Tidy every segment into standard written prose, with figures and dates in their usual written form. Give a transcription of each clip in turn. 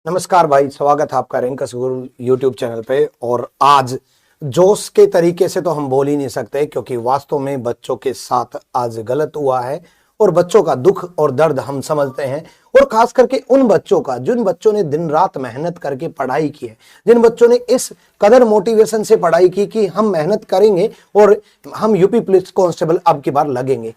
नमस्कार भाई, स्वागत है आपका रैंकस गुरु यूट्यूब चैनल पे। और आज जोश के तरीके से तो हम बोल ही नहीं सकते, क्योंकि वास्तव में बच्चों के साथ आज गलत हुआ है और बच्चों का दुख और दर्द हम समझते हैं। और खास करके उन बच्चों का जिन बच्चों ने दिन रात मेहनत करके पढ़ाई की है, जिन बच्चों ने इस कदर मोटिवेशन से पढ़ाई की कि हम मेहनत करेंगे और हम यूपी पुलिस कांस्टेबल अब की बार लगेंगे।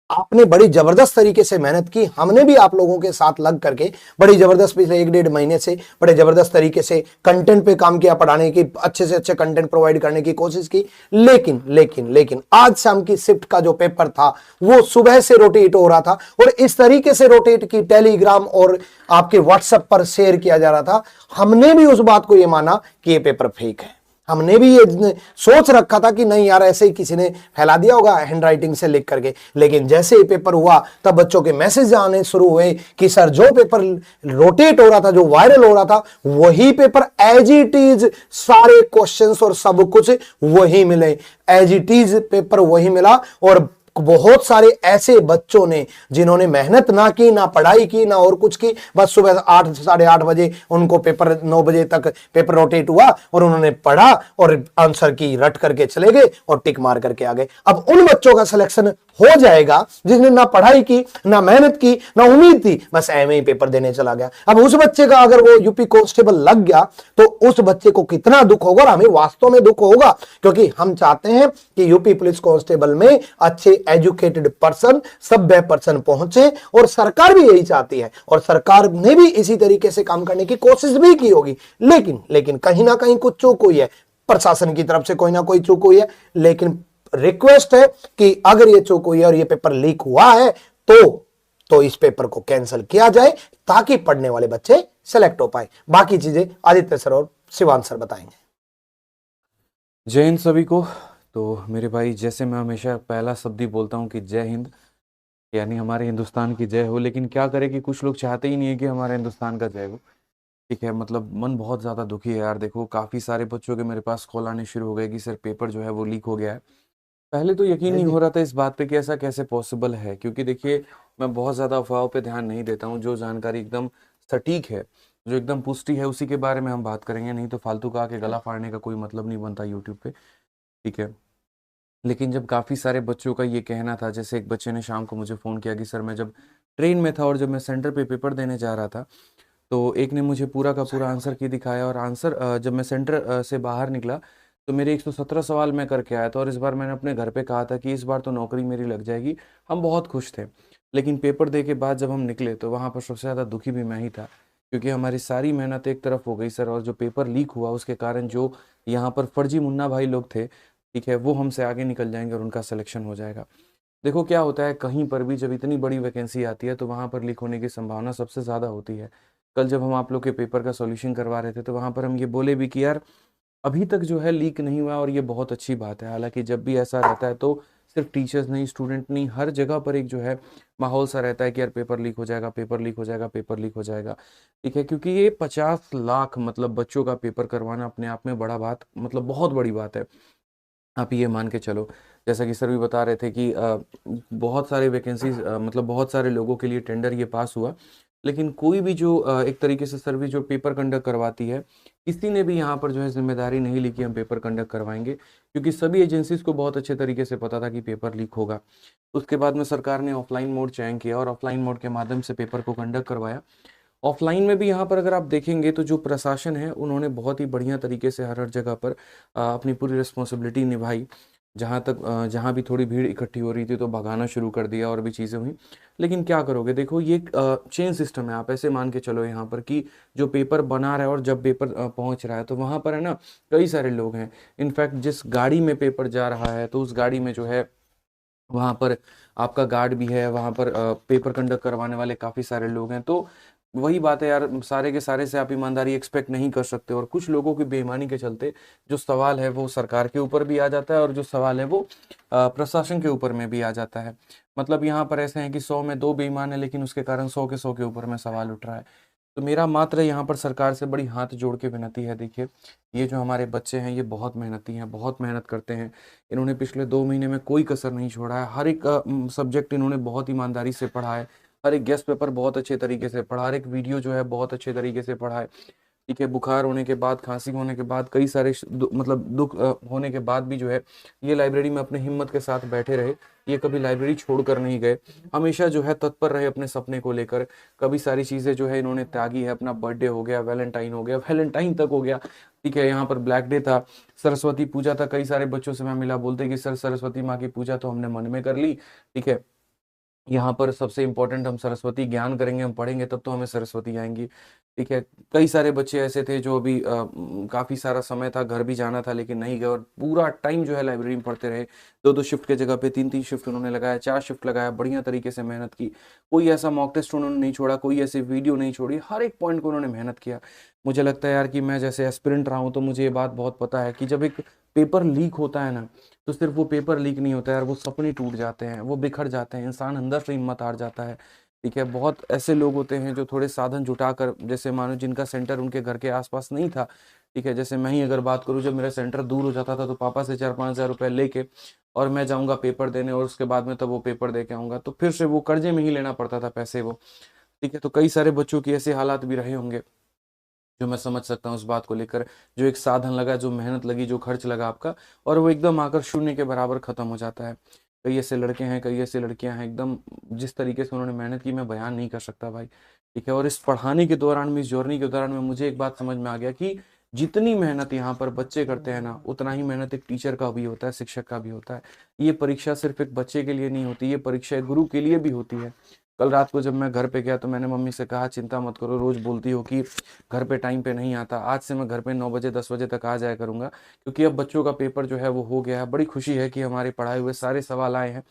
आपने बड़ी जबरदस्त तरीके से मेहनत की, हमने भी आप लोगों के साथ लग करके बड़ी जबरदस्त पिछले 1-1.5 महीने से बड़े जबरदस्त तरीके से कंटेंट पे काम किया, पढ़ाने की अच्छे से अच्छे कंटेंट प्रोवाइड करने की कोशिश की। लेकिन लेकिन लेकिन आज शाम की शिफ्ट का जो पेपर था वो सुबह से रोटेट हो रहा था और इस तरीके से रोटेट की टेलीग्राम और आपके व्हाट्सएप पर शेयर किया जा रहा था। हमने भी उस बात को यह माना कि यह पेपर फेक है। हमने भी ये सोच रखा था कि नहीं यार, ऐसे ही किसी ने फैला दिया होगा हैंड राइटिंग से लिख करके। लेकिन जैसे ही पेपर हुआ तब बच्चों के मैसेज आने शुरू हुए कि सर, जो पेपर रोटेट हो रहा था, जो वायरल हो रहा था, वही पेपर एज इट इज, सारे क्वेश्चंस और सब कुछ वही मिले, एज इट इज पेपर वही मिला। और बहुत सारे ऐसे बच्चों ने जिन्होंने मेहनत ना की, ना पढ़ाई की, ना और कुछ की, बस सुबह 8 साढ़े 8 बजे उनको पेपर 9 बजे तक पेपर रोटेट हुआ और उन्होंने पढ़ा और आंसर की रट करके चले गए और टिक मार करके आ गए। अब उन बच्चों का सिलेक्शन हो जाएगा जिसने ना पढ़ाई की, ना मेहनत की, ना उम्मीद थी, बस एम ही पेपर देने चला गया। अब उस बच्चे का अगर वो यूपी कांस्टेबल लग गया तो उस बच्चे को कितना दुख होगा, और हमें वास्तव में दुख होगा, क्योंकि हम चाहते हैं कि यूपी पुलिस कांस्टेबल में अच्छे एजुकेटेड पर्सन, सभ्य पर्सन पहुंचे, और सरकार भी यही चाहती है और सरकार ने भी इसी तरीके से काम करने की कोशिश भी की होगी। लेकिन लेकिन कहीं ना कहीं कुछ चूक हुई है, प्रशासन की तरफ से कोई ना कोई चूक हुई है। लेकिन रिक्वेस्ट है कि अगर ये चूक हुई है और ये पेपर लीक हुआ है तो इस पेपर को कैंसिल किया जाए, ताकि पढ़ने वाले बच्चे सेलेक्ट हो पाए। बाकी चीजें आदित्य सर और शिवान सर बताएंगे। जय हिंद सभी को। तो मेरे भाई, जैसे मैं हमेशा पहला शब्द ही बोलता हूँ कि जय हिंद, यानी हमारे हिंदुस्तान की जय हो। लेकिन क्या करें कि कुछ लोग चाहते ही नहीं है कि हमारे हिंदुस्तान का जय हो। ठीक है, मतलब मन बहुत ज़्यादा दुखी है यार। देखो, काफ़ी सारे बच्चों के मेरे पास कॉल आने शुरू हो गए कि सर, पेपर जो है वो लीक हो गया है। पहले तो यकीन नहीं हो रहा था इस बात पे कि ऐसा कैसे पॉसिबल है, क्योंकि देखिए, मैं बहुत ज़्यादा अफवाहों पे ध्यान नहीं देता हूँ। जो जानकारी एकदम सटीक है, जो एकदम पुष्टि है, उसी के बारे में हम बात करेंगे। नहीं तो फालतू का आके गला फाड़ने का कोई मतलब नहीं बनता यूट्यूब पे। ठीक है, लेकिन जब काफ़ी सारे बच्चों का ये कहना था, जैसे एक बच्चे ने शाम को मुझे फ़ोन किया कि सर, मैं जब ट्रेन में था और जब मैं सेंटर पे पेपर देने जा रहा था, तो एक ने मुझे पूरा का पूरा आंसर की दिखाया। और आंसर जब मैं सेंटर से बाहर निकला तो मेरे 117 सवाल मैं करके आया था। और इस बार मैंने अपने घर पे कहा था कि इस बार तो नौकरी मेरी लग जाएगी। हम बहुत खुश थे। लेकिन पेपर दे के बाद जब हम निकले तो वहाँ पर सबसे ज़्यादा दुखी भी मैं ही था, क्योंकि हमारी सारी मेहनत एक तरफ हो गई सर। और जो पेपर लीक हुआ उसके कारण जो यहाँ पर फर्जी मुन्ना भाई लोग थे, ठीक है, वो हमसे आगे निकल जाएंगे और उनका सिलेक्शन हो जाएगा। देखो क्या होता है, कहीं पर भी जब इतनी बड़ी वैकेंसी आती है तो वहाँ पर लीक होने की संभावना सबसे ज़्यादा होती है। कल जब हम आप लोग के पेपर का सॉल्यूशन करवा रहे थे तो वहाँ पर हम ये बोले भी कि यार, अभी तक जो है लीक नहीं हुआ, और ये बहुत अच्छी बात है। हालांकि जब भी ऐसा रहता है तो सिर्फ टीचर्स नहीं, स्टूडेंट नहीं, हर जगह पर एक जो है माहौल सा रहता है कि यार पेपर लीक हो जाएगा, पेपर लीक हो जाएगा, पेपर लीक हो जाएगा। ठीक है, क्योंकि ये 50 लाख मतलब बच्चों का पेपर करवाना अपने आप में बड़ा बात, मतलब बहुत बड़ी बात है। आप ये मान के चलो, जैसा कि सर भी बता रहे थे कि बहुत सारे वैकेंसीज, मतलब बहुत सारे लोगों के लिए टेंडर ये पास हुआ। लेकिन कोई भी जो एक तरीके से सर्विस जो पेपर कंडक्ट करवाती है, किसी ने भी यहाँ पर जो है जिम्मेदारी नहीं ली कि हम पेपर कंडक्ट करवाएंगे, क्योंकि सभी एजेंसीज को बहुत अच्छे तरीके से पता था कि पेपर लीक होगा। उसके बाद में सरकार ने ऑफलाइन मोड चयन किया और ऑफलाइन मोड के माध्यम से पेपर को कंडक्ट करवाया। ऑफलाइन में भी यहाँ पर अगर आप देखेंगे तो जो प्रशासन है उन्होंने बहुत ही बढ़िया तरीके से हर हर जगह पर अपनी पूरी रिस्पॉन्सिबिलिटी निभाई। जहाँ तक जहाँ भी थोड़ी भीड़ इकट्ठी हो रही थी तो भगाना शुरू कर दिया और भी चीज़ें हुई। लेकिन क्या करोगे, देखो ये चेन सिस्टम है। आप ऐसे मान के चलो यहाँ पर कि जो पेपर बना रहा है और जब पेपर पहुँच रहा है तो वहाँ पर है ना, कई सारे लोग हैं। इनफैक्ट जिस गाड़ी में पेपर जा रहा है तो उस गाड़ी में जो है वहाँ पर आपका गार्ड भी है, वहाँ पर पेपर कंडक्ट करवाने वाले काफ़ी सारे लोग हैं। तो वही बात है यार, सारे के सारे से आप ईमानदारी एक्सपेक्ट नहीं कर सकते। और कुछ लोगों की बेईमानी के चलते जो सवाल है वो सरकार के ऊपर भी आ जाता है और जो सवाल है वो प्रशासन के ऊपर में भी आ जाता है। मतलब यहाँ पर ऐसे हैं कि 100 में 2 बेईमान है, लेकिन उसके कारण 100 के 100 के ऊपर में सवाल उठ रहा है। तो मेरा मात्र यहाँ पर सरकार से बड़ी हाथ जोड़ के विनती है। देखिए, ये जो हमारे बच्चे हैं ये बहुत मेहनती हैं, बहुत मेहनत करते हैं। इन्होंने पिछले 2 महीने में कोई कसर नहीं छोड़ा है। हर एक सब्जेक्ट इन्होंने बहुत ईमानदारी से पढ़ा है। हर एक गेस्ट पेपर बहुत अच्छे तरीके से पढ़ा, हर एक वीडियो जो है बहुत अच्छे तरीके से पढ़ा है। ठीक है, बुखार होने के बाद, खांसी होने के बाद, कई सारे मतलब दुख होने के बाद भी जो है ये लाइब्रेरी में अपने हिम्मत के साथ बैठे रहे। ये कभी लाइब्रेरी छोड़कर नहीं गए, हमेशा जो है तत्पर रहे अपने सपने को लेकर। कभी सारी चीज़ें जो है इन्होंने त्यागी है, अपना बर्थडे हो गया, वैलेंटाइन हो गया, वैलेंटाइन तक हो गया। ठीक है, यहाँ पर ब्लैक डे था, सरस्वती पूजा था, कई सारे बच्चों से मैं मिला, बोलते कि सर सरस्वती माँ की पूजा तो हमने मन में कर ली। ठीक है, यहाँ पर सबसे इम्पोर्टेंट हम सरस्वती ज्ञान करेंगे, हम पढ़ेंगे तब तो हमें सरस्वती आएंगी। ठीक है, कई सारे बच्चे ऐसे थे जो अभी काफ़ी सारा समय था, घर भी जाना था लेकिन नहीं गए और पूरा टाइम जो है लाइब्रेरी में पढ़ते रहे। दो दो शिफ्ट के जगह पे तीन तीन शिफ्ट उन्होंने लगाया, चार शिफ्ट लगाया, बढ़िया तरीके से मेहनत की। कोई ऐसा मॉक टेस्ट उन्होंने नहीं छोड़ा, कोई ऐसी वीडियो नहीं छोड़ी, हर एक पॉइंट को उन्होंने मेहनत किया। मुझे लगता है यार कि मैं जैसे एस्पिरेंट रहा हूँ तो मुझे ये बात बहुत पता है कि जब एक पेपर लीक होता है ना, तो सिर्फ वो पेपर लीक नहीं होता है यार, वो सपने टूट जाते हैं, वो बिखर जाते हैं, इंसान अंदर से हिम्मत हार जाता है। ठीक है, बहुत ऐसे लोग होते हैं जो थोड़े साधन जुटाकर, जैसे मानो जिनका सेंटर उनके घर के आसपास नहीं था। ठीक है, जैसे मैं ही अगर बात करूं, जब मेरा सेंटर दूर हो जाता था तो पापा से 4-5 हज़ार रुपये लेके और मैं जाऊंगा पेपर देने, और उसके बाद में तब वो पेपर दे के आऊंगा तो फिर से वो कर्जे में ही लेना पड़ता था पैसे वो। ठीक है, तो कई सारे बच्चों की ऐसे हालात भी रहे होंगे, जो मैं समझ सकता हूँ उस बात को लेकर। जो एक साधन लगा, जो मेहनत लगी, जो खर्च लगा आपका, और वो एकदम आकर शून्य के बराबर खत्म हो जाता है। कई ऐसे लड़के हैं, कई ऐसे लड़कियां हैं, एकदम जिस तरीके से उन्होंने मेहनत की मैं बयान नहीं कर सकता भाई। ठीक है, और इस पढ़ाने के दौरान में, इस जर्नी के दौरान में मुझे एक बात समझ में आ गया कि जितनी मेहनत यहाँ पर बच्चे करते हैं ना, उतना ही मेहनत एक टीचर का भी होता है, शिक्षक का भी होता है। ये परीक्षा सिर्फ एक बच्चे के लिए नहीं होती, ये परीक्षा एक गुरु के लिए भी होती है। कल रात को जब मैं घर पे गया तो मैंने मम्मी से कहा, चिंता मत करो, रोज बोलती हो कि घर पे टाइम पे नहीं आता, आज से मैं घर पे 9 बजे 10 बजे तक आ जाया करूंगा, क्योंकि अब बच्चों का पेपर जो है वो हो गया है। बड़ी खुशी है कि हमारे पढ़ाए हुए सारे सवाल आए हैं।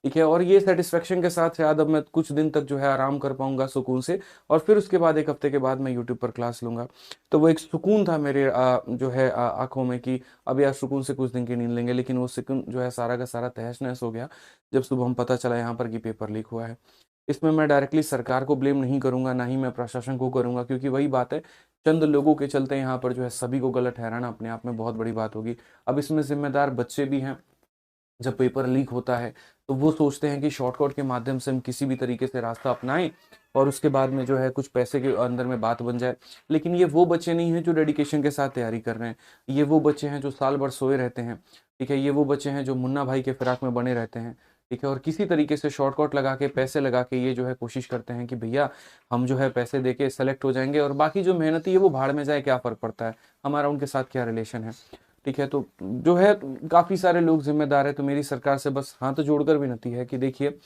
ठीक है, और ये सेटिस्फेक्शन के साथ शायद अब मैं कुछ दिन तक जो है आराम कर पाऊंगा सुकून से, और फिर उसके बाद एक हफ्ते के बाद मैं यूट्यूब पर क्लास लूंगा। तो वो एक सुकून था मेरे जो है आंखों में कि अब यार सुकून से कुछ दिन की नींद लेंगे, लेकिन वो सुकून जो है सारा का सारा तहस नहस हो गया जब सुबह हम पता चला यहाँ पर कि पेपर लीक हुआ है। इसमें मैं डायरेक्टली सरकार को ब्लेम नहीं करूंगा, ना ही मैं प्रशासन को करूंगा, क्योंकि वही बात है, चंद लोगों के चलते यहाँ पर जो है सभी को गलत ठहराना अपने आप में बहुत बड़ी बात होगी। अब इसमें जिम्मेदार बच्चे भी हैं। जब पेपर लीक होता है तो वो सोचते हैं कि शॉर्टकट के माध्यम से हम किसी भी तरीके से रास्ता अपनाएं और उसके बाद में जो है कुछ पैसे के अंदर में बात बन जाए। लेकिन ये वो बच्चे नहीं हैं जो डेडिकेशन के साथ तैयारी कर रहे हैं, ये वो बच्चे हैं जो साल भर सोए रहते हैं। ठीक है, ये वो बच्चे हैं जो मुन्ना भाई के फिराक में बने रहते हैं। ठीक है, और किसी तरीके से शॉर्टकट लगा के, पैसे लगा के ये जो है कोशिश करते हैं कि भैया हम जो है पैसे दे के सेलेक्ट हो जाएंगे और बाकी जो मेहनती है वो भाड़ में जाए, क्या फर्क पड़ता है, हमारा उनके साथ क्या रिलेशन है। ठीक है, तो जो है काफी सारे लोग जिम्मेदार है, तो मेरी सरकार से बस हाथ जोड़कर विनती है कि देखिए,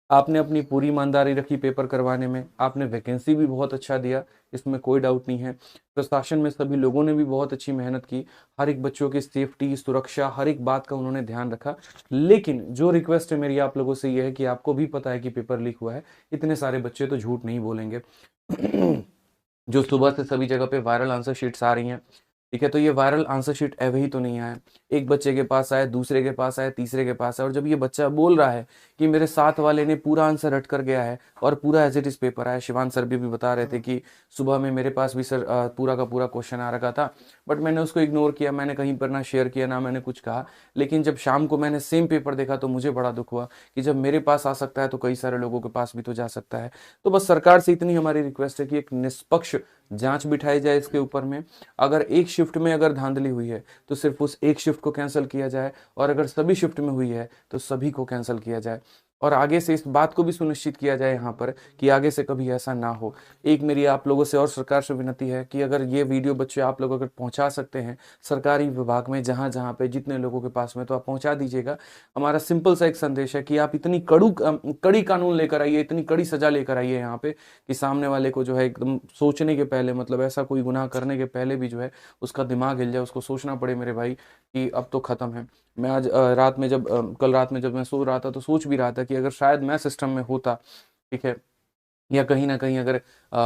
आपने अपनी पूरी ईमानदारी रखी पेपर करवाने में, आपने वैकेंसी भी बहुत अच्छा दिया, इसमें कोई डाउट नहीं है। प्रशासन में सभी लोगों ने भी बहुत अच्छी मेहनत की, हर एक बच्चों की सेफ्टी, सुरक्षा, हर एक बात का उन्होंने ध्यान रखा। लेकिन जो रिक्वेस्ट है मेरी आप लोगों से ये है कि आपको भी पता है कि पेपर लीक हुआ है, इतने सारे बच्चे तो झूठ नहीं बोलेंगे। जो सुबह से सभी जगह पे वायरल आंसर शीट्स आ रही हैं, ठीक है, तो ये वायरल आंसर शीट अभी तो नहीं आया, एक बच्चे के पास आया, दूसरे के पास आया, तीसरे के पास आया, और जब ये बच्चा बोल रहा है कि मेरे साथ वाले ने पूरा आंसर रट कर गया है और पूरा एज इट इज पेपर आया। शिवान सर भी बता रहे थे कि सुबह में मेरे पास भी सर पूरा का पूरा क्वेश्चन आ रखा था, बट मैंने उसको इग्नोर किया, मैंने कहीं पर ना शेयर किया, ना मैंने कुछ कहा। लेकिन जब शाम को मैंने सेम पेपर देखा तो मुझे बड़ा दुख हुआ कि जब मेरे पास आ सकता है तो कई सारे लोगों के पास भी तो जा सकता है। तो बस सरकार से इतनी हमारी रिक्वेस्ट है कि एक निष्पक्ष जांच बिठाई जाए इसके ऊपर में। अगर एक शिफ्ट में अगर धांधली हुई है तो सिर्फ उस एक शिफ्ट को कैंसिल किया जाए, और अगर सभी शिफ्ट में हुई है तो सभी को कैंसिल किया जाए, और आगे से इस बात को भी सुनिश्चित किया जाए यहाँ पर कि आगे से कभी ऐसा ना हो। एक मेरी आप लोगों से और सरकार से विनती है कि अगर ये वीडियो बच्चे आप लोग अगर पहुंचा सकते हैं सरकारी विभाग में, जहाँ जहाँ पे जितने लोगों के पास में, तो आप पहुंचा दीजिएगा। हमारा सिंपल सा एक संदेश है कि आप इतनी कड़ी कानून लेकर आइए, इतनी कड़ी सजा लेकर आइए यहाँ पे कि सामने वाले को जो है एकदम सोचने के पहले, मतलब ऐसा कोई गुनाह करने के पहले भी जो है उसका दिमाग हिल जाए, उसको सोचना पड़े मेरे भाई कि अब तो खत्म है। मैं आज रात में जब कल रात में जब मैं सो रहा था तो सोच भी रहा था कि अगर शायद मैं सिस्टम में होता, ठीक है, या कहीं ना कहीं अगर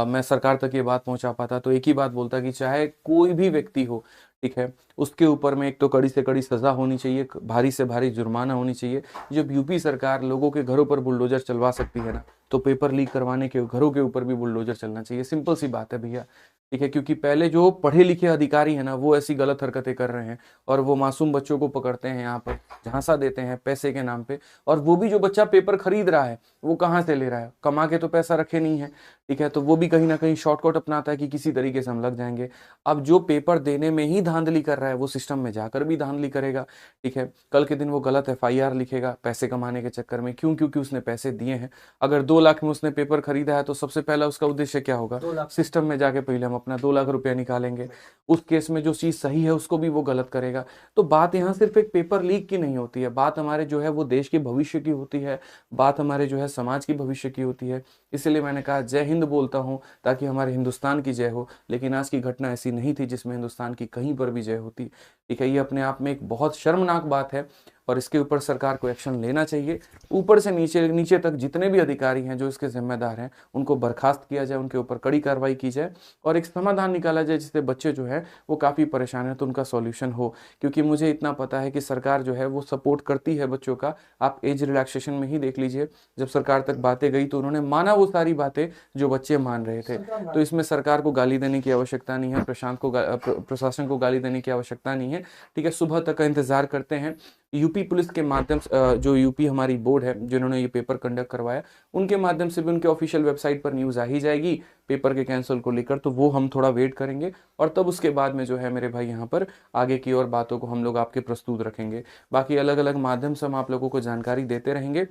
मैं सरकार तक ये बात पहुंचा पाता, तो एक ही बात बोलता कि चाहे कोई भी व्यक्ति हो, ठीक है, उसके ऊपर में एक तो कड़ी से कड़ी सजा होनी चाहिए, भारी से भारी जुर्माना होनी चाहिए। जब यूपी सरकार लोगों के घरों पर बुलडोजर चलवा सकती है ना, तो पेपर लीक करवाने के घरों के ऊपर भी बुलडोजर चलना चाहिए। सिंपल सी बात है भैया, ठीक है, क्योंकि पहले जो पढ़े लिखे अधिकारी है ना, वो ऐसी गलत हरकतें कर रहे हैं और वो मासूम बच्चों को पकड़ते हैं, यहाँ पर झांसा देते हैं पैसे के नाम पे। और वो भी जो बच्चा पेपर खरीद रहा है वो कहाँ से ले रहा है, कमा के तो पैसा रखे नहीं है, ठीक है, तो वो भी कहीं ना कहीं शॉर्टकट अपनाता है कि किसी तरीके से हम लग जाएंगे। अब जो पेपर देने में ही धांधली कर रहा है वो सिस्टम में जाकर भी धांधली करेगा, ठीक है। कल के दिन वो गलत FIR लिखेगा पैसे कमाने के चक्कर में, क्यों? क्योंकि उसने पैसे दिए हैं। अगर 2 लाख में उसने पेपर खरीदा है तो सबसे पहला उसका उद्देश्य क्या होगा, सिस्टम में जाके पहले हम अपना 2 लाख रुपया निकालेंगे। उस केस में जो चीज सही है उसको भी वो गलत करेगा। तो बात यहाँ सिर्फ एक पेपर लीक की नहीं होती है, बात हमारे जो है वो देश के भविष्य की होती है, बात हमारे जो है समाज की भविष्य की होती है। इसलिए मैंने कहा जय हिंद बोलता हूँ ताकि हमारे हिंदुस्तान की जय हो। लेकिन आज की घटना ऐसी नहीं थी जिसमें हिंदुस्तान की कहीं पर भी जय होती, ठीक है। ये अपने आप में एक बहुत शर्मनाक बात है और इसके ऊपर सरकार को एक्शन लेना चाहिए। ऊपर से नीचे नीचे तक जितने भी अधिकारी हैं जो इसके जिम्मेदार हैं उनको बर्खास्त किया जाए, उनके ऊपर कड़ी कार्रवाई की जाए और एक समाधान निकाला जाए जिससे बच्चे जो है वो काफ़ी परेशान है तो उनका सॉल्यूशन हो। क्योंकि मुझे इतना पता है कि सरकार जो है वो सपोर्ट करती है बच्चों का। आप एज रिलैक्सेशन में ही देख लीजिए, जब सरकार तक बातें गई तो उन्होंने माना वो सारी बातें जो बच्चे मान रहे थे। तो इसमें सरकार को गाली देने की आवश्यकता नहीं है, प्रशासन को गाली देने की आवश्यकता नहीं है, ठीक है। सुबह तक का इंतजार करते हैं। यूपी पुलिस के माध्यम से जो यूपी हमारी बोर्ड है जिन्होंने ये पेपर कंडक्ट करवाया, उनके माध्यम से भी उनके ऑफिशियल वेबसाइट पर न्यूज़ आ ही जाएगी पेपर के कैंसिल को लेकर। तो वो हम थोड़ा वेट करेंगे और तब उसके बाद में जो है मेरे भाई यहाँ पर आगे की और बातों को हम लोग आपके प्रस्तुत रखेंगे। बाकी अलग अलग माध्यम से हम आप लोगों को जानकारी देते रहेंगे।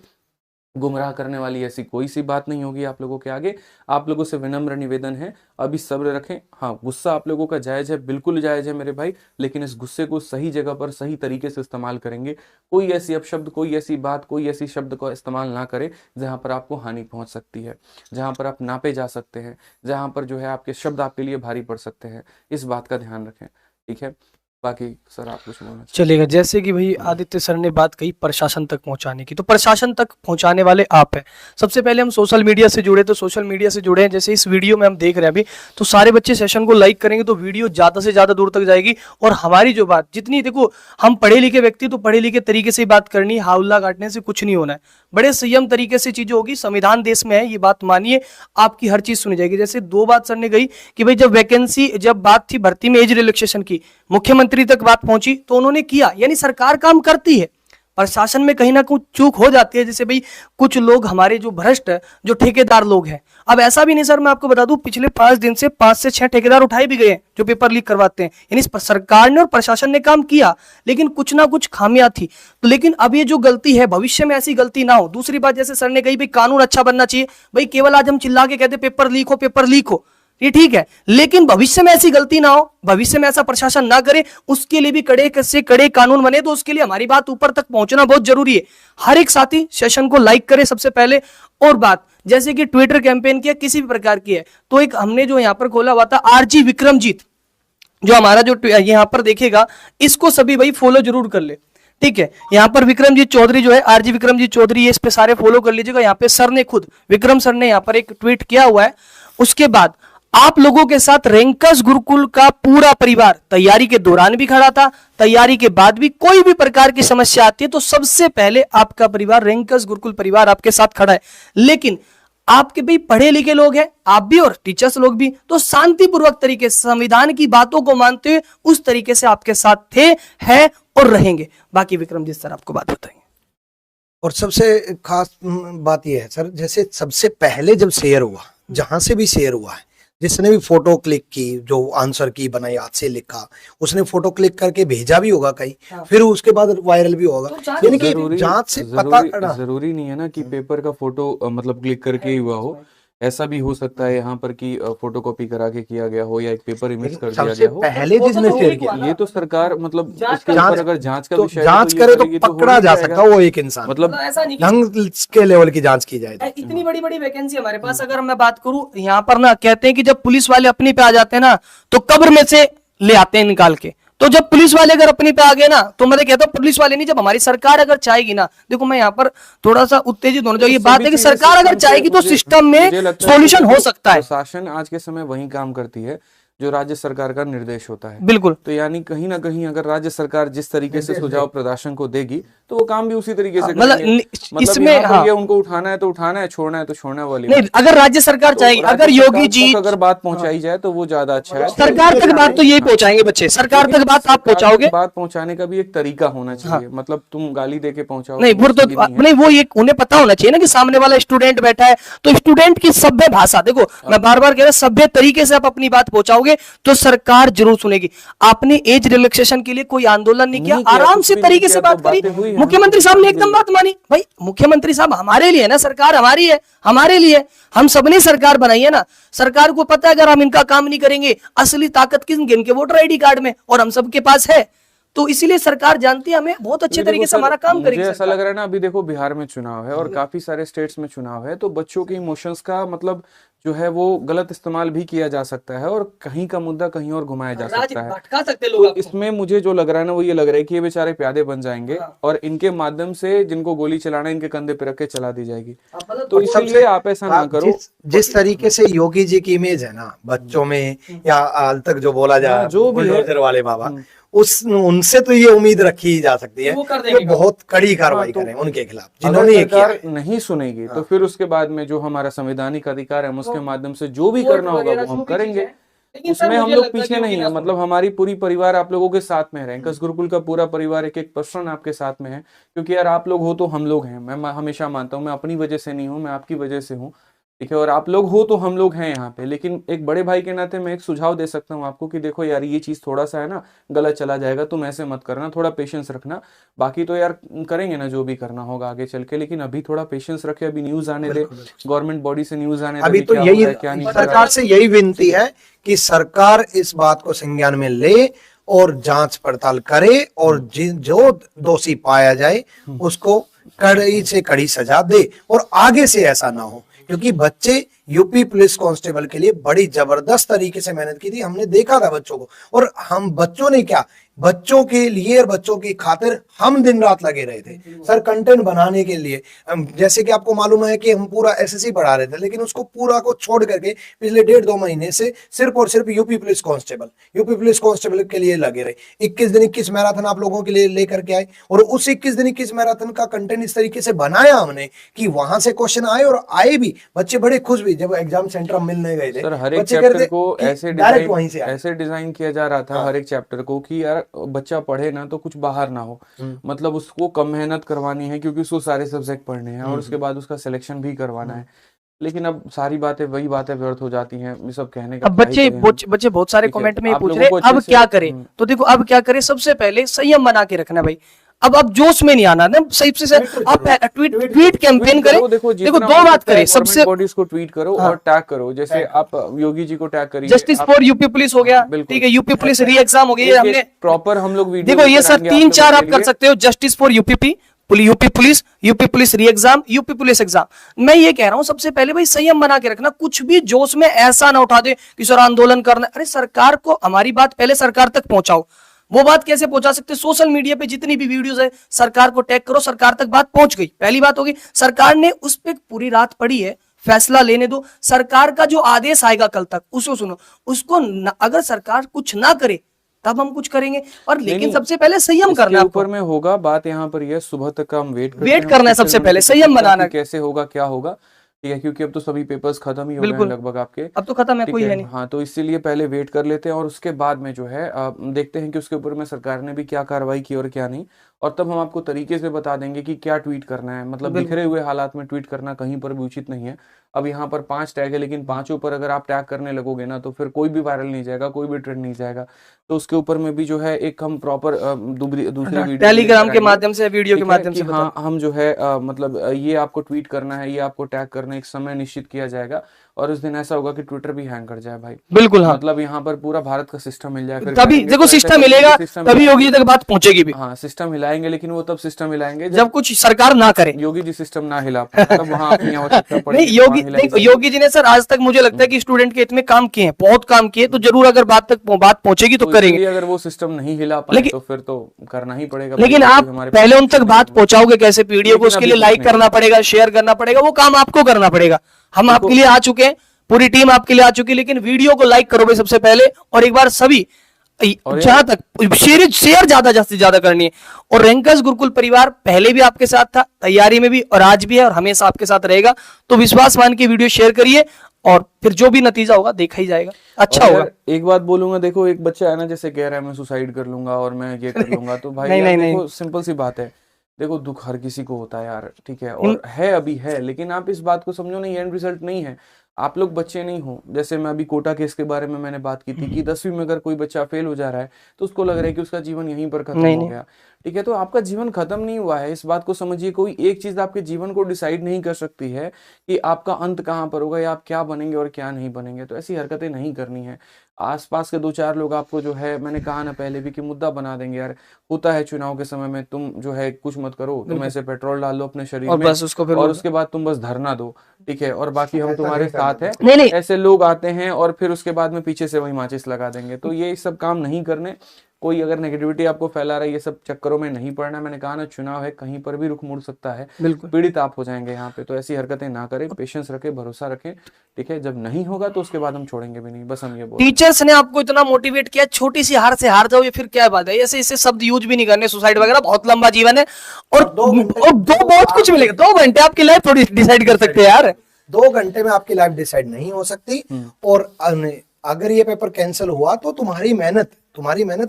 गुमराह करने वाली ऐसी कोई सी बात नहीं होगी आप लोगों के आगे। आप लोगों से विनम्र निवेदन है, अभी सब्र रखें। हाँ, गुस्सा आप लोगों का जायज़ है, बिल्कुल जायज़ है मेरे भाई, लेकिन इस गुस्से को सही जगह पर सही तरीके से इस्तेमाल करेंगे। कोई ऐसी अपशब्द, कोई ऐसी बात, कोई ऐसी शब्द का इस्तेमाल ना करें जहाँ पर आपको हानि पहुँच सकती है, जहाँ पर आप नापे जा सकते हैं, जहाँ पर जो है आपके शब्द आपके लिए भारी पड़ सकते हैं। इस बात का ध्यान रखें, ठीक है। बाकी सर आप कुछ बोलना चाहिए। चलेगा। जैसे कि भाई आदित्य सर ने बात कही प्रशासन तक पहुंचाने की, तो प्रशासन तक पहुंचाने वाले आप हैं। सबसे पहले हम सोशल मीडिया से जुड़े, तो सोशल मीडिया से जुड़े हैं। जैसे इस वीडियो में हम देख रहे हैं अभी, तो सारे बच्चे सेशन को लाइक करेंगे तो वीडियो ज्यादा से ज्यादा दूर तक जाएगी। और हमारी जो बात जितनी, देखो हम पढ़े लिखे व्यक्ति तो पढ़े लिखे तरीके से ही बात करनी, हाउला काटने से कुछ नहीं होना है, बड़े संयम तरीके से चीजें होगी। संविधान देश में है, ये बात मानिए, आपकी हर चीज सुनी जाएगी। जैसे 2 बात सर ने कही कि भाई जब बात थी भर्ती में एज रिलैक्सेशन की, मुख्यमंत्री तक बात पहुंची तो उन्होंने किया, यानी सरकार काम करती है। प्रशासन में कहीं ना कुछ चूक हो जाती है, जैसे भाई कुछ लोग हमारे जो भ्रष्ट जो ठेकेदार लोग हैं। अब ऐसा भी नहीं सर, मैं आपको बता दूं, पिछले 5 दिन से 5 से 6 ठेकेदार उठाए भी गए हैं जो पेपर लीक करवाते हैं। यानी सरकार ने और प्रशासन ने काम किया, लेकिन कुछ ना कुछ खामियां थी। तो लेकिन अब ये जो गलती है, भविष्य में ऐसी गलती ना हो। दूसरी बात, जैसे सर ने कही भाई कानून अच्छा बनना चाहिए। भाई केवल आज हम चिल्ला के कहते पेपर लीक हो, ये ठीक है, लेकिन भविष्य में ऐसी गलती ना हो, भविष्य में ऐसा प्रशासन ना करे, उसके लिए भी कड़े से कड़े कानून बने। तो उसके लिए हमारी बात ऊपर तक पहुंचना बहुत जरूरी है। हर एक साथी सेशन को लाइक करे सबसे पहले। और बात जैसे कि ट्विटर कैंपेन की है, किसी भी प्रकार की है, तो एक हमने जो यहाँ पर खोला हुआ था RG विक्रमजीत, जो हमारा जो यहाँ पर देखेगा, इसको सभी भाई फॉलो जरूर कर ले, ठीक है। यहाँ पर विक्रमजीत चौधरी जो है, RG विक्रमजीत चौधरी, इस पे सारे फॉलो कर लीजिएगा। यहाँ पे सर ने खुद, विक्रम सर ने यहाँ पर एक ट्वीट किया हुआ है। उसके बाद आप लोगों के साथ रैंकर्स गुरुकुल का पूरा परिवार तैयारी के दौरान भी खड़ा था, तैयारी के बाद भी कोई भी प्रकार की समस्या आती है तो सबसे पहले आपका परिवार, रैंकर्स गुरुकुल परिवार आपके साथ खड़ा है। लेकिन आपके भी पढ़े लिखे लोग हैं, आप भी और टीचर्स लोग भी, तो शांतिपूर्वक तरीके से संविधान की बातों को मानते हुए उस तरीके से आपके साथ थे, है और रहेंगे। बाकी विक्रमजीत सर आपको बात बताएंगे। और सबसे खास बात यह है सर, जैसे सबसे पहले जब शेयर हुआ, जहां से भी शेयर हुआ है, जिसने भी फोटो क्लिक की, जो आंसर की बनाई हाथ से लिखा, उसने फोटो क्लिक करके भेजा भी होगा कहीं, फिर उसके बाद वायरल भी होगा। यानी कि जांच से पता जरूरी नहीं है ना कि पेपर का फोटो मतलब क्लिक करके ही हुआ हो। ऐसा भी हो सकता है यहाँ पर कि फोटोकॉपी करा के किया गया हो या एक पेपर इमेज कर दिया गया हो। पहले जिसने शेयर किया, ये तो सरकार मतलब उसके ऊपर अगर जांच का विषय जांच करे तो पकड़ा जा सकता है वो एक इंसान, मतलब ढंग के लेवल की जांच की जाए। इतनी बड़ी बड़ी वैकेंसी हमारे पास, अगर मैं बात करूं यहाँ पर ना, कहते हैं कि जब पुलिस वाले अपनी पे आ जाते हैं ना तो कब्र में से ले आते हैं निकाल के। तो जब पुलिस वाले अगर अपनी पे आ गए ना, तो मैं कहता हूँ पुलिस वाले नहीं, जब हमारी सरकार अगर चाहेगी ना, देखो मैं यहाँ पर थोड़ा सा उत्तेजित होना चाहिए, बात है कि सरकार अगर चाहेगी तो सिस्टम में सॉल्यूशन हो सकता है। प्रशासन आज के समय वही काम करती है जो राज्य सरकार का निर्देश होता है। बिल्कुल। तो यानी कहीं ना कहीं अगर राज्य सरकार जिस तरीके से सुझाव प्रदर्शन को देगी तो वो काम भी उसी तरीके से करेंगे। मतलब इसमें यहाँ पर ये उनको उठाना है तो उठाना है, छोड़ना है तो छोड़ना वाली नहीं, अगर राज्य सरकार चाहेगी, अगर योगी जी अगर बात पहुंचाई जाए तो वो ज्यादा अच्छा है। सरकार तक बात तो यही पहुंचाएंगे बच्चे, सरकार तक बात आप पहुंचाओगे। बात पहुंचाने का भी एक तरीका होना चाहिए, मतलब तुम गाली दे के पहुंचाओ नहीं, वो तो नहीं, वो एक उन्हें पता होना चाहिए ना कि सामने वाला स्टूडेंट बैठा है, तो स्टूडेंट की सभ्य भाषा, देखो मैं बार बार कह रहा हूं, सभ्य तरीके से आप अपनी बात पहुंचाओगे तो सरकार जरूर सुनेगी। आपने एज रिलैक्सेशन के लिए कोई आंदोलन नहीं किया, आराम से तरीके से बात करी, मुख्यमंत्री साहब ने एकदम बात मानी। भाई मुख्यमंत्री साहब हमारे लिए ना, सरकार हमारी है, हमारे लिए, हम सबने सरकार बनाई है ना। सरकार को पता है अगर हम इनका काम नहीं करेंगे, असली ताकत किसकी, इनके वोटर आईडी कार्ड में, और हम सबके पास है, तो इसीलिए सरकार जानती है हमें बहुत अच्छे तरीके से हमारा काम करेगी। मुझे ऐसा लग रहा है ना, अभी देखो बिहार में चुनाव है और काफी सारे स्टेट्स में चुनाव है, तो बच्चों के इमोशंस का मतलब जो है वो गलत इस्तेमाल भी किया जा सकता है और कहीं का मुद्दा कहीं और घुमाया जा सकता है। भटका सकते लोग। तो इसमें मुझे जो लग रहा है ना, वो ये लग रहा है कि ये बेचारे प्यादे बन जाएंगे और इनके माध्यम से जिनको गोली चलाना है इनके कंधे पे रख के चला दी जाएगी। तो इसलिए आप ऐसा ना करो। जिस तरीके से योगी जी की इमेज है ना बच्चों में, या हाल तक जो बोला जा रहा है जो भी है वाले बाबा, उनसे तो ये उम्मीद रखी जा सकती है कि बहुत कड़ी कार्रवाई करें उनके खिलाफ जिन्होंने ये किया है। नहीं सुनेगी तो फिर उसके बाद में जो हमारा संवैधानिक अधिकार है उसके माध्यम से जो भी करना होगा वो हम करेंगे। उसमें हम लोग पीछे नहीं है, मतलब हमारी पूरी परिवार आप लोगों के साथ में है। रैंकर्स गुरुकुल का पूरा परिवार एक एक पर्सन आपके साथ में है, क्योंकि यार आप लोग हो तो हम लोग हैं। मैं हमेशा मानता हूँ मैं अपनी वजह से नहीं हूँ, मैं आपकी वजह से हूँ, ठीक है। और आप लोग हो तो हम लोग हैं यहाँ पे। लेकिन एक बड़े भाई के नाते मैं एक सुझाव दे सकता हूँ आपको कि देखो यार ये चीज थोड़ा सा है ना गलत चला जाएगा, तुम ऐसे मत करना, थोड़ा पेशेंस रखना। बाकी तो यार करेंगे ना जो भी करना होगा आगे चल के, लेकिन अभी थोड़ा पेशेंस रखे, अभी न्यूज आने दे, गवर्नमेंट बॉडी से न्यूज आने दे। अभी तो यही सरकार से यही विनती है कि सरकार इस बात को संज्ञान में ले और जांच पड़ताल करे और जो दोषी पाया जाए उसको कड़ी से कड़ी सजा दे और आगे से ऐसा ना हो। क्योंकि बच्चे यूपी पुलिस कांस्टेबल के लिए बड़ी जबरदस्त तरीके से मेहनत की थी, हमने देखा था बच्चों को, और हम बच्चों ने क्या, बच्चों के लिए और बच्चों की खातिर हम दिन रात लगे रहे थे सर, कंटेंट बनाने के लिए। जैसे कि आपको मालूम है कि हम पूरा एसएससी पढ़ा रहे थे, लेकिन उसको पूरा को छोड़ करके पिछले 1.5-2 महीने से सिर्फ और सिर्फ यूपी पुलिस कांस्टेबल के लिए लगे रहे। 21 दिन 21 मैराथन आप लोगों के लिए लेकर के आए, और उस 21 दिन 21 मैराथन का कंटेंट इस तरीके से बनाया हमने कि वहां से क्वेश्चन आए, और आए भी, बच्चे बड़े खुश भी जब एग्जाम सेंटर मिलने गए थे। सर हर एक चैप्टर को ऐसे डिजाइन किया जा रहा था हर एक चैप्टर को कि यार बच्चा पढ़े ना तो कुछ बाहर ना हो, मतलब उसको कम मेहनत करवानी है क्योंकि उसको सारे सब्जेक्ट पढ़ने हैं और उसके बाद उसका सिलेक्शन भी करवाना है। लेकिन अब सारी बातें वही बातें व्यर्थ हो जाती हैं, ये सब कहने का। अब बच्चे बहुत सारे कमेंट में पूछ रहे अब क्या करें, तो देखो अब क्या करें, सबसे पहले संयम बना के रखना भाई। अब जोश में नहीं आना ना, सही से आप ट्वीट कैंपेन करें। देखो 2 बात करें, सबसे बॉडीज को ट्वीट करो और टैग करो, जैसे आप योगी जी को टैग करिए, जस्टिस फॉर यूपी पुलिस हो गया, ठीक है, यूपी पुलिस री एग्जाम हो गया, हमने प्रॉपर हम लोग वीडियो देखो ये सर 3-4 आप कर सकते हो, जस्टिस फॉर यूपी पुलिस री एग्जाम, यूपी पुलिस एग्जाम। मैं ये कह रहा हूं सबसे पहले भाई संयम बना के रखना, कुछ भी जोश में ऐसा ना उठा दे कि सर आंदोलन करना। अरे सरकार को हमारी बात पहले सरकार तक पहुंचाओ। वो बात कैसे पहुंचा सकते? सोशल मीडिया पे जितनी भी वीडियोस है सरकार को टैग करो, सरकार तक बात पहुंच गई, पहली बात होगी। सरकार ने उस पे पूरी रात पड़ी है, फैसला लेने दो। सरकार का जो आदेश आएगा कल तक उसको सुनो, उसको अगर सरकार कुछ ना करे तब हम कुछ करेंगे, और लेकिन सबसे पहले संयम करना है। ऊपर में होगा बात यहाँ पर यह सुबह तक का हम वेट करना है, सबसे पहले संयम बनाना, कैसे होगा क्या होगा, ठीक है, क्योंकि अब तो सभी पेपर्स खत्म ही हो गए लगभग आपके, अब तो खत्म है, कोई है नहीं। हाँ, तो इसीलिए पहले वेट कर लेते हैं और उसके बाद में जो है देखते हैं कि उसके ऊपर में सरकार ने भी क्या कार्रवाई की और क्या नहीं, और तब हम आपको तरीके से बता देंगे कि क्या ट्वीट करना है। मतलब बिखरे हुए हालात में ट्वीट करना कहीं पर भी उचित नहीं है। अब यहाँ पर 5 टैग है, लेकिन 5 पर अगर आप टैग करने लगोगे ना तो फिर कोई भी वायरल नहीं जाएगा, कोई भी ट्रेंड नहीं जाएगा। तो उसके ऊपर में भी जो है एक हम प्रॉपर दूसरी वीडियो टेलीग्राम के माध्यम से, वीडियो के माध्यम से, हाँ हम जो है मतलब ये आपको ट्वीट करना है, ये आपको टैग करना, एक समय निश्चित किया जाएगा, और उस दिन ऐसा होगा कि ट्विटर भी हैंग कर जाए भाई। बिल्कुल, हाँ। मतलब यहाँ पर पूरा भारत का सिस्टम मिल जाएगा, तभी देखो सिस्टम मिलेगा, तभी योगी तक बात पहुंचेगी भी। हाँ, सिस्टम हिलाएंगे, लेकिन वो तब सिस्टम हिलाएंगे जब कुछ सरकार ना करे, योगी जी सिस्टम ना हिला तब वहाँ अपनी आवश्यकता पड़ेगी। योगी जी ने सर आज तक मुझे लगता है कि स्टूडेंट के हित में काम किए हैं, बहुत काम किए, तो जरूर अगर बात पहुंचेगी तो करेंगे। अगर वो सिस्टम नहीं हिला पाए तो फिर तो करना ही पड़ेगा। लेकिन आप पहले उन तक बात पहुंचाओगे कैसे? वीडियो को उसके लिए लाइक करना पड़ेगा, शेयर करना पड़ेगा, वो काम आपको करना पड़ेगा। हम आपके लिए आ चुके हैं, पूरी टीम आपके लिए आ चुकी है, लेकिन वीडियो को लाइक करो भाई सबसे पहले, और एक बार सभी और जहां तक शेयर ज्यादा से ज्यादा करनी है। और रैंकर्स गुरुकुल परिवार पहले भी आपके साथ था, तैयारी में भी, और आज भी है, और हमेशा आपके साथ रहेगा। तो विश्वास मान के वीडियो शेयर करिए, और फिर जो भी नतीजा होगा देखा ही जाएगा, अच्छा और होगा। यार, एक बात बोलूंगा, देखो एक बच्चा है ना, जैसे कह रहा है मैं सुसाइड कर लूंगा और मैं ये कर लूंगा, तो भाई नहीं, यार नहीं, देखो सिंपल सी बात है, देखो दुख हर किसी को होता है यार, ठीक है, इन- और है अभी है, लेकिन आप इस बात को समझो नहीं, एंड रिजल्ट नहीं है। आप लोग बच्चे नहीं हो, जैसे मैं अभी कोटा केस के बारे में मैंने बात की थी कि 10वीं में अगर कोई बच्चा फेल हो जा रहा है तो उसको लग रहा है कि उसका जीवन यहीं पर खत्म नहीं, हो नहीं। गया, ठीक है, तो आपका जीवन खत्म नहीं हुआ है, इस बात को समझिए। कोई एक चीज आपके जीवन को डिसाइड नहीं कर सकती है कि आपका अंत कहाँ पर होगा या आप क्या बनेंगे और क्या नहीं बनेंगे, तो ऐसी हरकतें नहीं करनी है। आसपास के 2-4 लोग आपको जो है, मैंने कहा ना पहले भी, कि मुद्दा बना देंगे यार, होता है चुनाव के समय में, तुम जो है कुछ मत करो, तुम ऐसे पेट्रोल डाल लो अपने शरीर और में बस उसको फिर और उसके बाद तुम बस धरना दो, ठीक है, और बाकी हम तुम्हारे साथ हैं। नहीं, नहीं, ऐसे लोग आते हैं और फिर उसके बाद में पीछे से वही माचिस लगा देंगे, तो ये सब काम नहीं करने। कोई अगर नेगेटिविटी आपको फैला रहा है, ये सब चक्करों में नहीं पड़ना। मैंने कहा ना, चुनाव है, कहीं पर भी रुख मुड़ सकता है, बिल्कुल। पीड़ित आप हो जाएंगे यहाँ पे, तो ऐसी हरकतें ना करें, पेशेंस रखें, भरोसा रखें, ठीक है, जब नहीं होगा तो उसके बाद हम छोड़ेंगे भी नहीं, बस हम ये बोल रहे हैं। टीचर्स ने आपको इतना मोटिवेट किया, छोटी सी हार से हार जाओ, ये फिर क्या बात है? ऐसे इससे शब्द यूज भी नहीं करने, सुसाइड वगैरह, बहुत लंबा जीवन है, और और 2 घंटे और दो बहुत कुछ मिलेगा। 2 घंटे आपकी लाइफ थोड़ी डिसाइड कर सकते हैं यार। 2 घंटे में आपकी लाइफ डिसाइड नहीं हो सकती। और अगर ये पेपर कैंसिल हुआ तो तुम्हारी मेहनत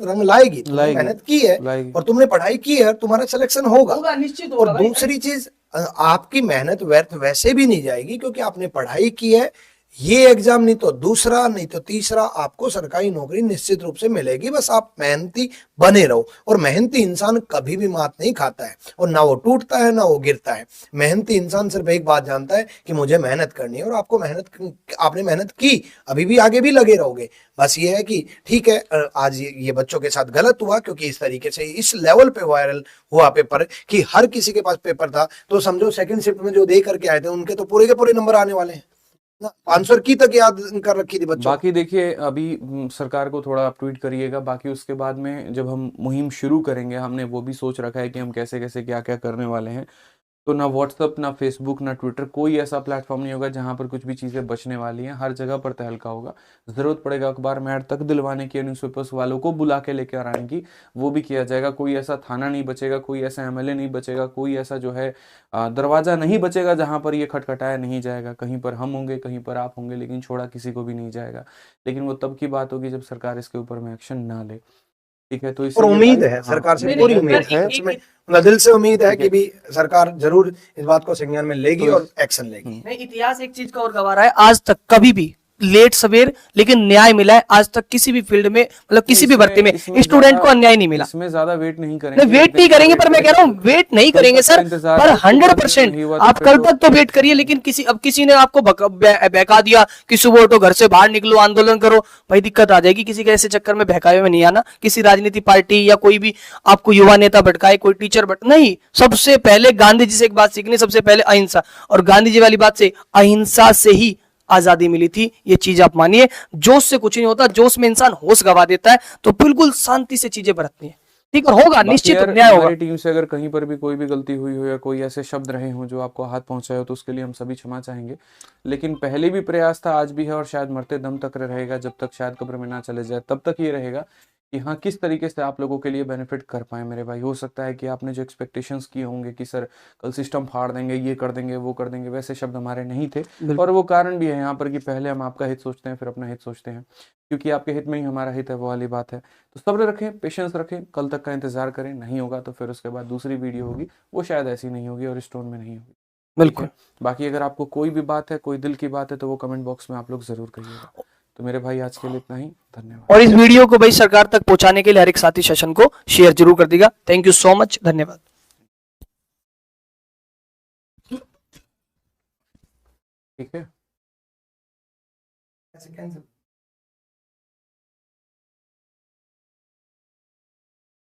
रंग लाएगी। तुमने लाएगी, मेहनत की है लाएगी। और तुमने पढ़ाई की है, तुम्हारा सिलेक्शन होगा। निश्चित और दूसरी चीज, आपकी मेहनत व्यर्थ वैसे भी नहीं जाएगी, क्योंकि आपने पढ़ाई की है। ये एग्जाम नहीं तो दूसरा, नहीं तो तीसरा, आपको सरकारी नौकरी निश्चित रूप से मिलेगी। बस आप मेहनती बने रहो। और मेहनती इंसान कभी भी मात नहीं खाता है, और ना वो टूटता है ना वो गिरता है। मेहनती इंसान सिर्फ एक बात जानता है कि मुझे मेहनत करनी है, और आपने मेहनत की, अभी भी आगे भी लगे रहोगे। बस ये है कि ठीक है, आज ये बच्चों के साथ गलत हुआ, क्योंकि इस तरीके से इस लेवल पे वायरल हुआ पेपर कि हर किसी के पास पेपर था। तो समझो सेकंड शिफ्ट में जो दे करके आए थे, उनके तो पूरे के पूरे नंबर आने वाले हैं ना। आंसर की तक याद कर रखी थी बच्चों। बाकी देखिए, अभी सरकार को थोड़ा आप ट्वीट करिएगा, बाकी उसके बाद में जब हम मुहिम शुरू करेंगे, हमने वो भी सोच रखा है कि हम कैसे कैसे क्या क्या करने वाले हैं। तो ना व्हाट्सअप, ना फेसबुक, ना ट्विटर, कोई ऐसा प्लेटफॉर्म नहीं होगा जहां पर कुछ भी चीज़ें बचने वाली हैं। हर जगह पर तहलका होगा। ज़रूरत पड़ेगा अखबार में ऐड तक दिलवाने की, न्यूज़पेपर्स वालों को बुला के लेकर आने की, वो भी किया जाएगा। कोई ऐसा थाना नहीं बचेगा, कोई ऐसा एमएलए नहीं बचेगा, कोई ऐसा जो है दरवाज़ा नहीं बचेगा जहाँ पर ये खटखटाया नहीं जाएगा। कहीं पर हम होंगे, कहीं पर आप होंगे, लेकिन छोड़ा किसी को भी नहीं जाएगा। लेकिन वो तब की बात होगी जब सरकार इसके ऊपर में एक्शन ना ले, ठीक है। तो और इसलिए उम्मीद भाई, है, हाँ, सरकार से नहीं, पूरी नहीं, उम्मीद सर, है, एक- सच में मतलब दिल से उम्मीद है ठीक कि है। भी सरकार जरूर इस बात को संज्ञान में लेगी तो और एक्शन लेगी। नहीं, इतिहास एक चीज का और गवाह रहा है, आज तक कभी भी लेट सवेर लेकिन न्याय मिला है। आज तक किसी भी फील्ड में, मतलब किसी भी भर्ती में स्टूडेंट को अन्याय नहीं मिला। इसमें ज्यादा वेट नहीं करेंगे, नहीं, वेट नहीं करेंगे, पर मैं कह रहा हूँ वेट नहीं कल करेंगे तक का सर, इंतजार पर है, उसके बाद में 100% नहीं हुआ तो आप फिर कल तो- तक तो वेट करिए। लेकिन किसी ने आपको बहका दिया कि सुबह उठो, घर से बाहर निकलो, आंदोलन करो, भाई दिक्कत आ जाएगी। किसी के ऐसे चक्कर में बहकावे में नहीं आना। किसी राजनीति पार्टी या कोई भी आपको युवा नेता भटकाए, कोई टीचर नहीं, सबसे पहले गांधी जी से एक बात सीखनी, सबसे पहले अहिंसा। और गांधी जी वाली बात से, अहिंसा से ही आजादी मिली थी, ये चीज आप मानिए। जोश से कुछ नहीं होता, जोश में इंसान होश गवा देता है। तो बिल्कुल शांति से चीजें बरतनी है, ठीक, और होगा बाकी निश्चित यार, न्याय होगा। हमारी टीम से अगर कहीं पर भी कोई भी गलती हुई हो या कोई ऐसे शब्द रहे हों जो आपको हाथ पहुंचाए हो, तो उसके लिए हम सभी क्षमा चाहेंगे। लेकिन पहले भी प्रयास था, आज भी है, और शायद मरते दम तक रहेगा, जब तक शायद कब्र में ना चले जाए तब तक ये रहेगा कि हाँ, किस तरीके से आप लोगों के लिए बेनिफिट कर पाए मेरे भाई। हो सकता है कि आपने जो एक्सपेक्टेशंस किए होंगे कि सर कल सिस्टम फाड़ देंगे, ये कर देंगे, वो कर देंगे, वैसे शब्द हमारे नहीं थे। और वो कारण भी है यहाँ पर कि पहले हम आपका हित सोचते हैं, फिर अपना हित सोचते हैं, क्योंकि आपके हित में ही हमारा हित है, वो वाली बात है। तो सब्र रखें, पेशेंस रखें, कल तक का इंतजार करें। नहीं होगा तो फिर उसके बाद दूसरी वीडियो होगी, वो शायद ऐसी नहीं होगी और इस टोन में नहीं होगी, ठीक बिल्कुल। है। बाकी अगर आपको कोई भी बात है, कोई दिल की बात है, तो वो कमेंट बॉक्स में आप लोग जरूर करिएगा। तो मेरे भाई, आज के लिए इतना ही, धन्यवाद। और इस वीडियो को भाई सरकार तक पहुंचाने के लिए हर एक साथी सेशन को शेयर जरूर कर देगा। थैंक यू सो मच, धन्यवाद। ठीक है। कैंसिल